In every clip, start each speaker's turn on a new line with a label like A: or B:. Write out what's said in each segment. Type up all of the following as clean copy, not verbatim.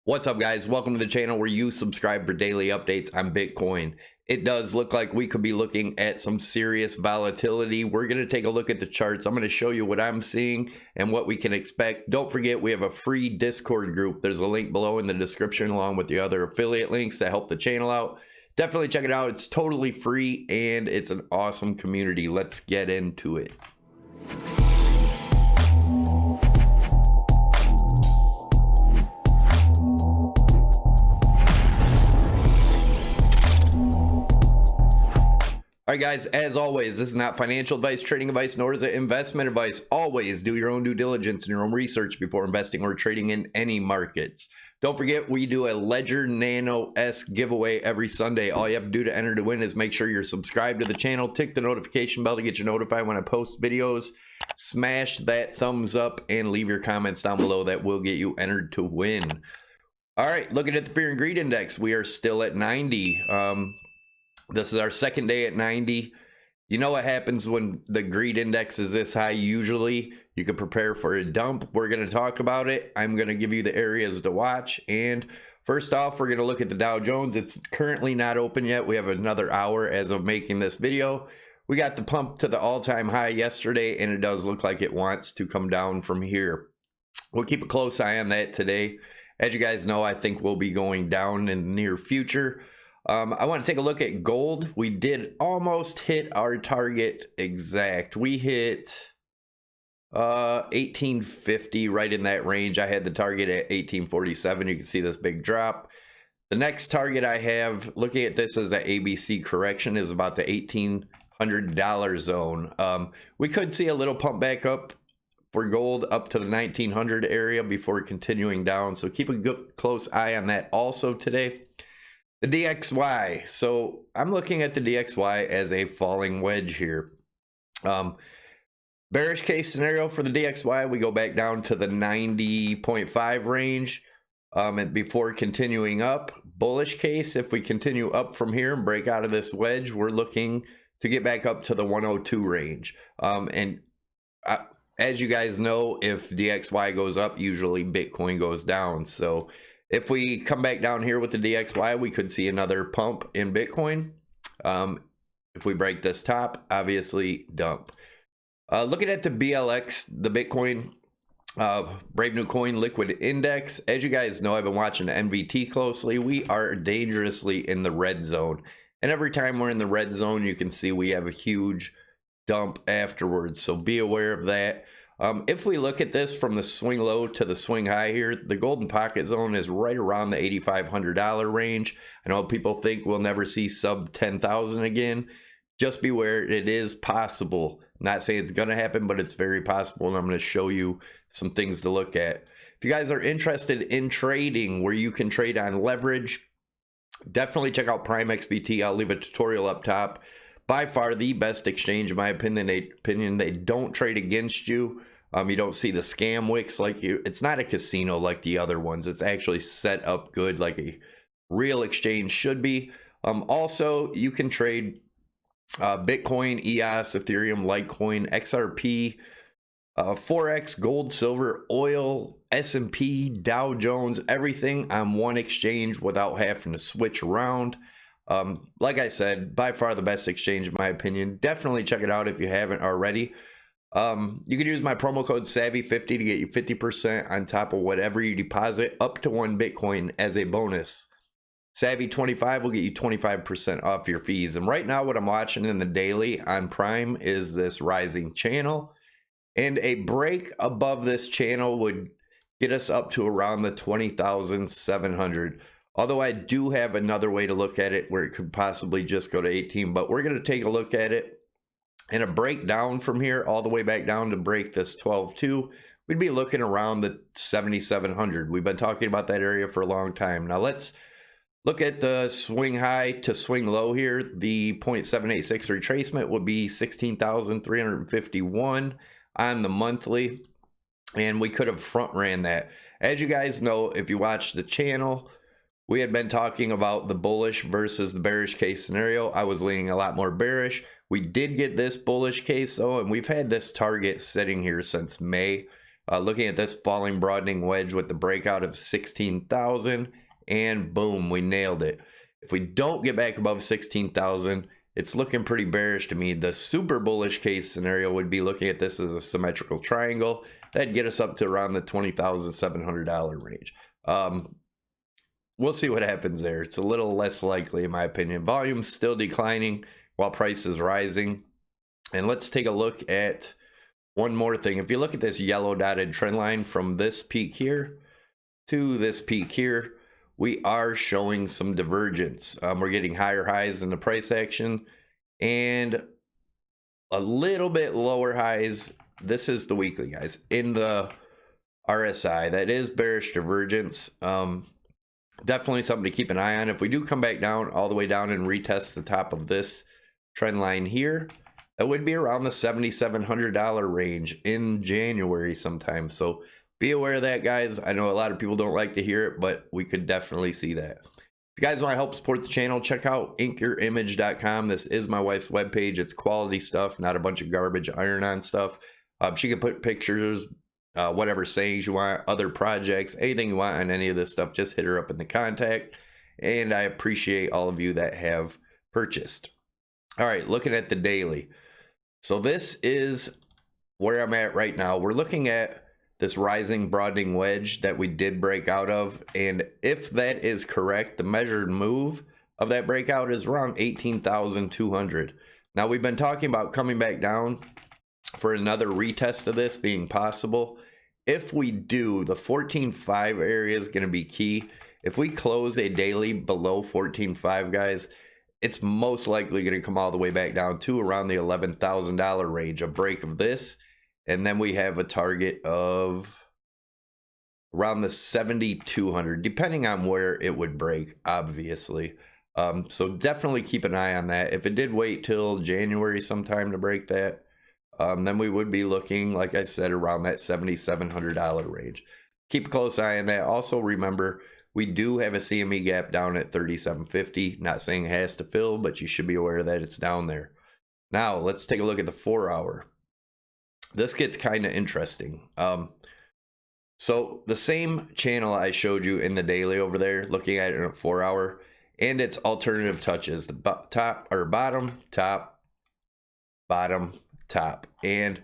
A: What's up, guys? Welcome to the channel where you subscribe for daily updates on Bitcoin. It does look like we could be looking at some serious volatility. We're going to take a look at the charts. I'm going to show you what I'm seeing and what we can expect. Don't forget, we have a free Discord group. There's a link below in the description along with the other affiliate links that help the channel out. Definitely check it out. It's totally free and it's an awesome community. Let's get into it. All right, guys, as always, this is not financial advice, trading advice, nor is it investment advice. Always do your own due diligence and your own research before investing or trading in any markets. Don't forget, we do a Ledger Nano-esque giveaway every Sunday. All you have to do to enter to win is make sure you're subscribed to the channel. Tick the notification bell to get you notified when I post videos. Smash that thumbs up and leave your comments down below. That will get you entered to win. All right, looking at the Fear and Greed Index, we are still at 90. This is our second day at 90. You know what happens when the greed index is this high? Usually you can prepare for a dump. We're going to talk about it. I'm going to give you the areas to watch. And first off, we're going to look at the Dow Jones. It's currently not open yet. We have another hour as of making this video. We got the pump to the all-time high yesterday, and it does look like it wants to come down from here. We'll keep a close eye on that today. As you guys know, I think we'll be going down in the near future. I want to take a look at gold. We did almost hit our target exact. We hit 1850, right in that range. I had the target at 1847. You can see this big drop. The next target I have, looking at this as an ABC correction, is about the $1,800 zone. We could see a little pump back up for gold up to the 1900 area before continuing down. So keep a good, close eye on that also today. The DXY. So I'm looking at the DXY as a falling wedge here. Bearish case scenario for the DXY, we go back down to the 90.5 range and before continuing up. Bullish case, if we continue up from here and break out of this wedge, we're looking to get back up to the 102 range. As you guys know, if DXY goes up, usually Bitcoin goes down. So if we come back down here with the DXY, we could see another pump in Bitcoin. If we break this top, obviously dump. Looking at the BLX, the Bitcoin Brave New Coin Liquid Index. As you guys know, I've been watching the NVT closely. We are dangerously in the red zone. And every time we're in the red zone, you can see we have a huge dump afterwards. So be aware of that. If we look at this from the swing low to the swing high here, the golden pocket zone is right around the $8,500 range. I know people think we'll never see sub 10,000 again. Just beware, it is possible. I'm not saying it's going to happen, but it's very possible, and I'm going to show you some things to look at. If you guys are interested in trading where you can trade on leverage, definitely check out Prime XBT. I'll leave a tutorial up top. By far the best exchange, in my opinion. They don't trade against you. You don't see the scam wicks like you. It's not a casino like the other ones. It's actually set up good like a real exchange should be. Also, you can trade Bitcoin, EOS, Ethereum, Litecoin, XRP, Forex, gold, silver, oil, S&P, Dow Jones, everything on one exchange without having to switch around. Like I said, by far the best exchange in my opinion. Definitely check it out if you haven't already. You can use my promo code SAVY50 to get you 50% on top of whatever you deposit up to 1 Bitcoin as a bonus. Savvy25 will get you 25% off your fees. And right now what I'm watching in the daily on Prime is this rising channel. And a break above this channel would get us up to around the 20,700. Although I do have another way to look at it where it could possibly just go to 18, but we're going to take a look at it. And a breakdown from here all the way back down to break this 12.2, we'd be looking around the 7,700. We've been talking about that area for a long time. Now let's look at the swing high to swing low here. The 0.786 retracement would be 16,351 on the monthly. And we could have front ran that. As you guys know, if you watch the channel, we had been talking about the bullish versus the bearish case scenario. I was leaning a lot more bearish. We did get this bullish case though, and we've had this target sitting here since May. Looking at this falling broadening wedge with the breakout of 16,000, and boom, we nailed it. If we don't get back above 16,000, it's looking pretty bearish to me. The super bullish case scenario would be looking at this as a symmetrical triangle. That'd get us up to around the $20,700 range. We'll see what happens there. It's a little less likely in my opinion. Volume's still declining while price is rising. And let's take a look at one more thing. If you look at this yellow dotted trend line from this peak here to this peak here, we are showing some divergence. We're getting higher highs in the price action and a little bit lower highs. This is the weekly, guys, in the RSI. That is bearish divergence. Definitely something to keep an eye on. If we do come back down, all the way down, and retest the top of this trend line here, that would be around the $7,700 range in January sometime. So be aware of that, guys. I know a lot of people don't like to hear it, but we could definitely see that. If you guys want to help support the channel, check out inkyourimage.com. This is my wife's webpage. It's quality stuff, not a bunch of garbage iron-on stuff. She can put pictures, whatever sayings you want, other projects, anything you want on any of this stuff. Just hit her up in the contact. And I appreciate all of you that have purchased. All right, looking at the daily. So this is where I'm at right now. We're looking at this rising broadening wedge that we did break out of. And if that is correct, the measured move of that breakout is around 18,200. Now we've been talking about coming back down for another retest of this being possible. If we do, the 14.5 area is going to be key. If we close a daily below 14.5, guys, it's most likely going to come all the way back down to around the $11,000 range. A break of this, and then we have a target of around the 7,200, depending on where it would break, obviously. So definitely keep an eye on that. If it did wait till January sometime to break that, then we would be looking, like I said, around that $7,700 range. Keep a close eye on that. Also remember, we do have a CME gap down at 3750. Not saying it has to fill, but you should be aware that it's down there. Now let's take a look at the 4 hour. This gets kind of interesting. So the same channel I showed you in the daily over there, looking at it in a 4 hour, and its alternative touches, the top or bottom, top, bottom, top. And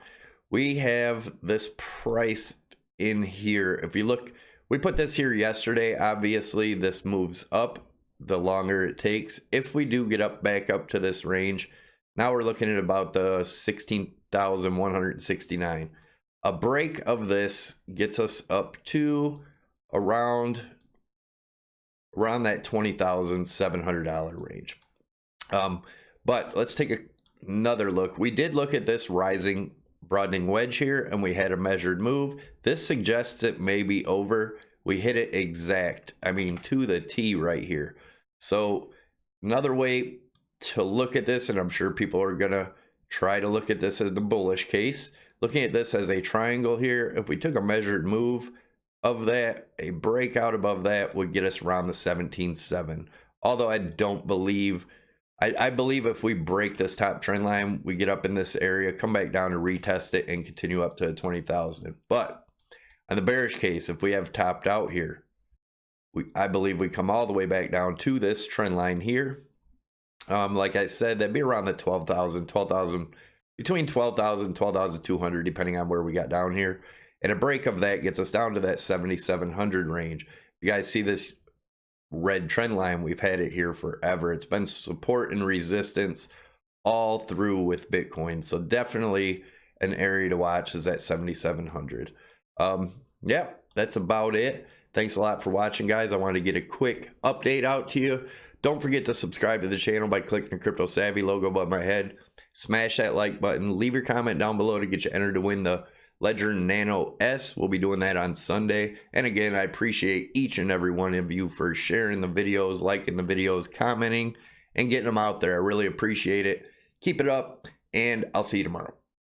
A: we have this price in here. If you look, we put this here yesterday. Obviously this moves up the longer it takes. If we do get up back up to this range, now we're looking at about the 16,169. A break of this gets us up to around that $20,700 range. But let's take another look. We did look at this rising broadening wedge here, and we had a measured move. This suggests it may be over. We hit it exact, I mean to the T right here. So another way to look at this, and I'm sure people are gonna try to look at this as the bullish case, looking at this as a triangle here, if we took a measured move of that, a breakout above that would get us around the 17.7. Although I don't believe, I believe if we break this top trend line, we get up in this area, come back down and retest it and continue up to 20,000. But on the bearish case, if we have topped out here, I believe we come all the way back down to this trend line here. Like I said, that'd be around the 12,000, between 12,000 and 12,200, depending on where we got down here. And a break of that gets us down to that 7,700 range. You guys see this red trend line? We've had it here forever. It's been support and resistance all through with Bitcoin. So definitely an area to watch is that 7,700. Yeah, that's about it. Thanks a lot for watching, guys. I wanted to get a quick update out to you. Don't forget to subscribe to the channel by clicking the CryptoSavvy logo above my head. Smash that like button. Leave your comment down below to get you entered to win the Ledger Nano S. We'll be doing that on Sunday. And again, I appreciate each and every one of you for sharing the videos, liking the videos, commenting, and getting them out there. I really appreciate it. Keep it up, and I'll see you tomorrow.